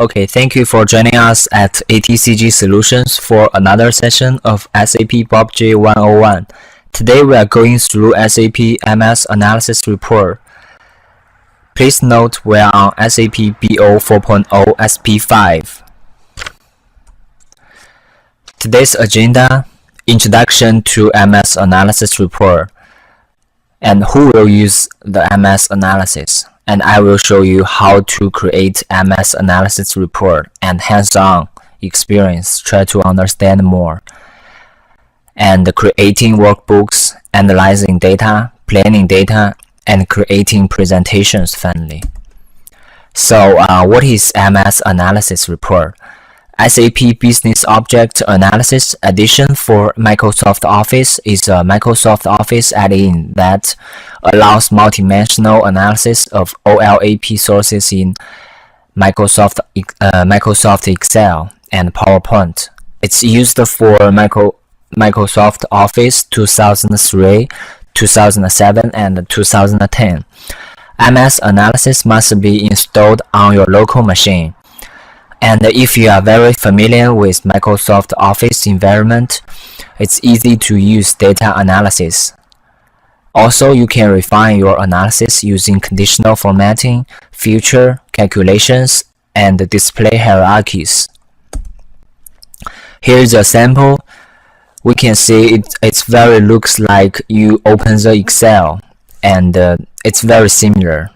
Okay, thank you for joining us at ATCG Solutions for another session of SAP BOBJ 101. Today we are going through SAP MS Analysis report. Please note we are on SAP BO 4.0 SP5. Today's agenda: Introduction to MS Analysis report, and who will use the MS Analysis. And I will show you how to create MS Analysis report and hands-on experience, try to understand more. And creating workbooks, analyzing data, planning data, and creating presentations finally. So what is MS Analysis report? SAP Business Object Analysis Edition for Microsoft Office is a Microsoft Office add-in that allows multidimensional analysis of OLAP sources in Microsoft Excel and PowerPoint. It's used for Microsoft Office 2003, 2007, and 2010. MS Analysis must be installed on your local machine. And if you are very familiar with Microsoft Office environment, it's easy to use data analysis. Also, you can refine your analysis using conditional formatting, feature calculations, and display hierarchies. Here's a sample. We can see it very looks like you open the Excel, and it's very similar.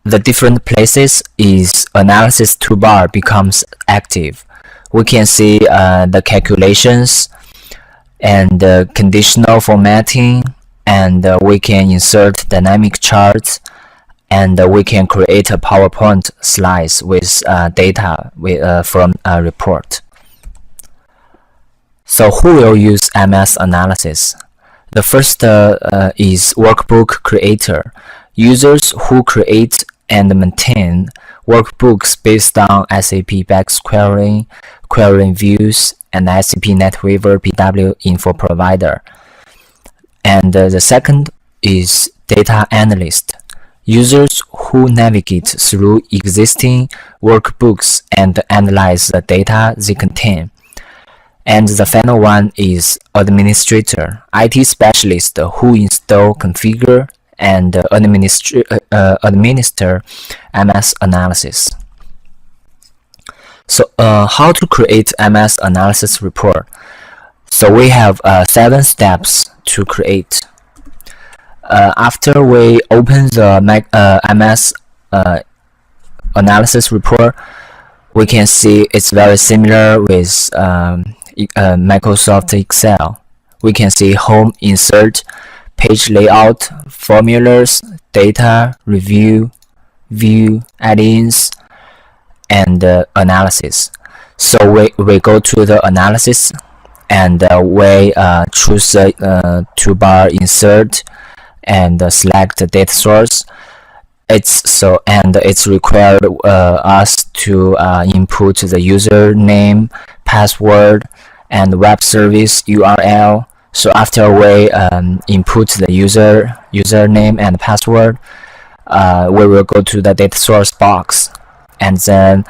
The different places is analysis toolbar becomes active. We can see the calculations and conditional formatting, and we can insert dynamic charts, and we can create a PowerPoint slides with data from a report. So who will use MS Analysis? The first is workbook creator. Users who create and maintain workbooks based on SAP Back's querying views, and SAP NetWeaver BW info provider. And the second is data analyst. Users who navigate through existing workbooks and analyze the data they contain. And the final one is administrator, IT specialist who install, configure, and administer MS Analysis. So how to create MS Analysis report? So we have 7 steps to create. After we open the MS Analysis report, we can see it's very similar with Microsoft Excel. We can see home, insert, page layout, formulas, data, review, view, add-ins, and analysis. So we go to the analysis, and we choose the toolbar insert and select the data source. It's required us to input the username, password, and web service URL. So after we input the username and password, we will go to the data source box, and then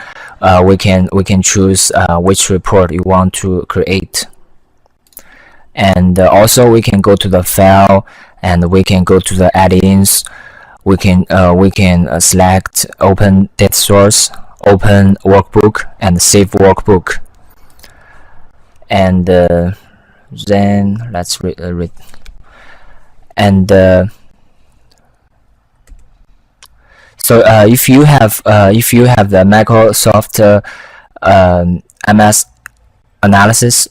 we can choose which report you want to create. And also we can go to the file, and we can go to the add-ins. We can select open data source, open workbook, and save workbook. And then let's read. And so if you have the Microsoft MS Analysis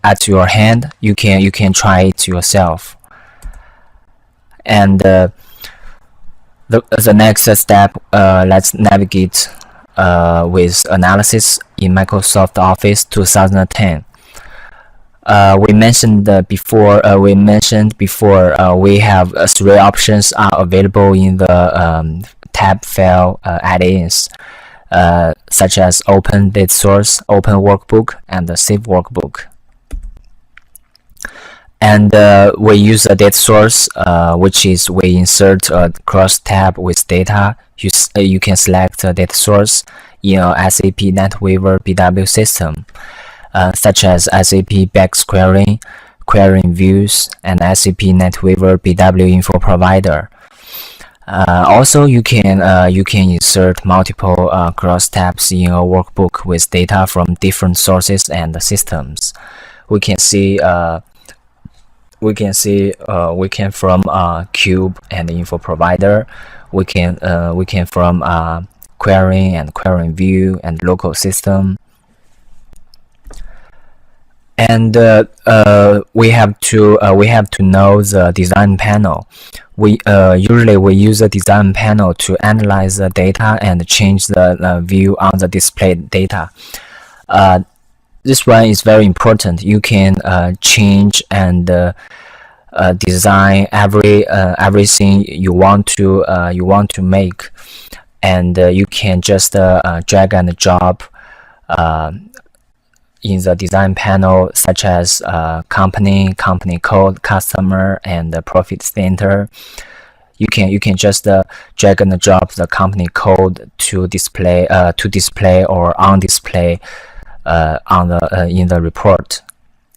at your hand, you can try it yourself. And the next step, let's navigate with analysis in Microsoft Office 2010. We mentioned before. We have 3 options are available in the tab file add-ins, such as open data source, open workbook, and save workbook. And we use a data source, which is we insert a cross tab with data. You can select a data source in a SAP NetWeaver BW system, such as SAP Back Querying Views, and SAP NetWeaver BW Info Provider. Also, you can insert multiple cross tabs in a workbook with data from different sources and systems. We can from Cube and Info Provider. We can from Querying View and Local System. And we have to know the design panel. We usually use the design panel to analyze the data and change the view on the displayed data. This one is very important. You can change and design everything you want to make, and you can just drag and drop in the design panel, such as company code, customer, and profit center. You can just drag and drop the company code to display or on display in the report,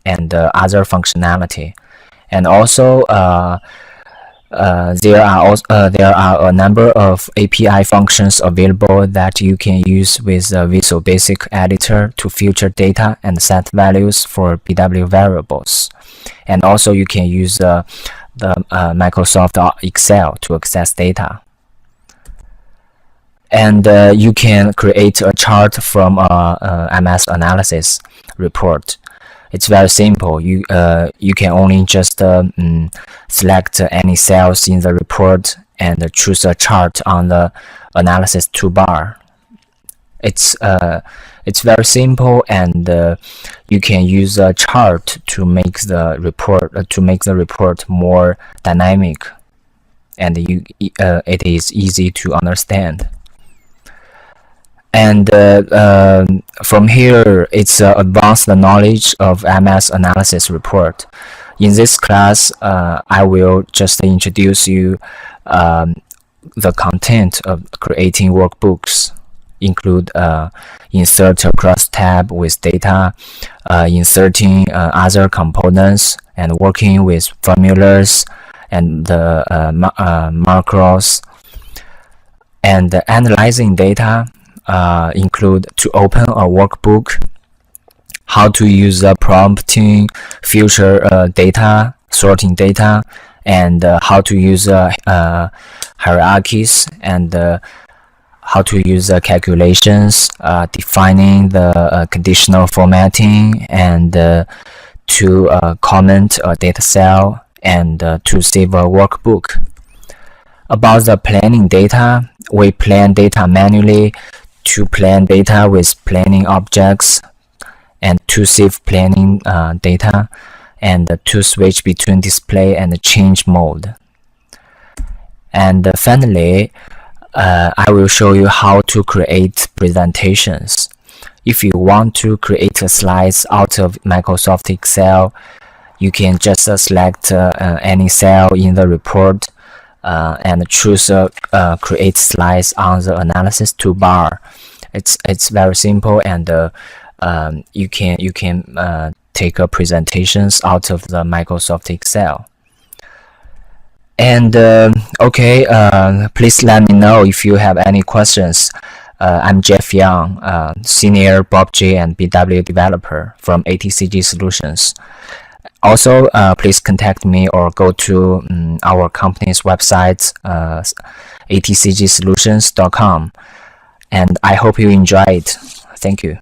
and other functionality. And also there are a number of API functions available that you can use with Visual Basic Editor to filter data and set values for BW variables. And also you can use the Microsoft Excel to access data. And you can create a chart from a MS Analysis report. It's very simple. You can only just select any cells in the report and choose a chart on the analysis toolbar. It's very simple, and you can use a chart to make the report more dynamic, and it is easy to understand. And from here, it's advanced knowledge of MS Analysis report. In this class, I will just introduce you the content of creating workbooks, include insert a cross tab with data, inserting other components, and working with formulas and macros, and analyzing data. Include to open a workbook, how to use prompting, filter data, sorting data, and how to use hierarchies, and how to use calculations, defining the conditional formatting, and to comment a data cell, and to save a workbook. About the planning data, we plan data manually, to plan data with planning objects, and to save planning data, and to switch between display and change mode. And finally, I will show you how to create presentations. If you want to create slides out of Microsoft Excel, you can just select any cell in the report and choose create slides on the analysis toolbar. It's very simple, and you can take presentations out of the Microsoft Excel. And okay, please let me know if you have any questions. I'm Jeff Young, Senior BOBJ and BW Developer from ATCG Solutions. Also, please contact me or go to our company's website, atcgsolutions.com. And I hope you enjoy it. Thank you.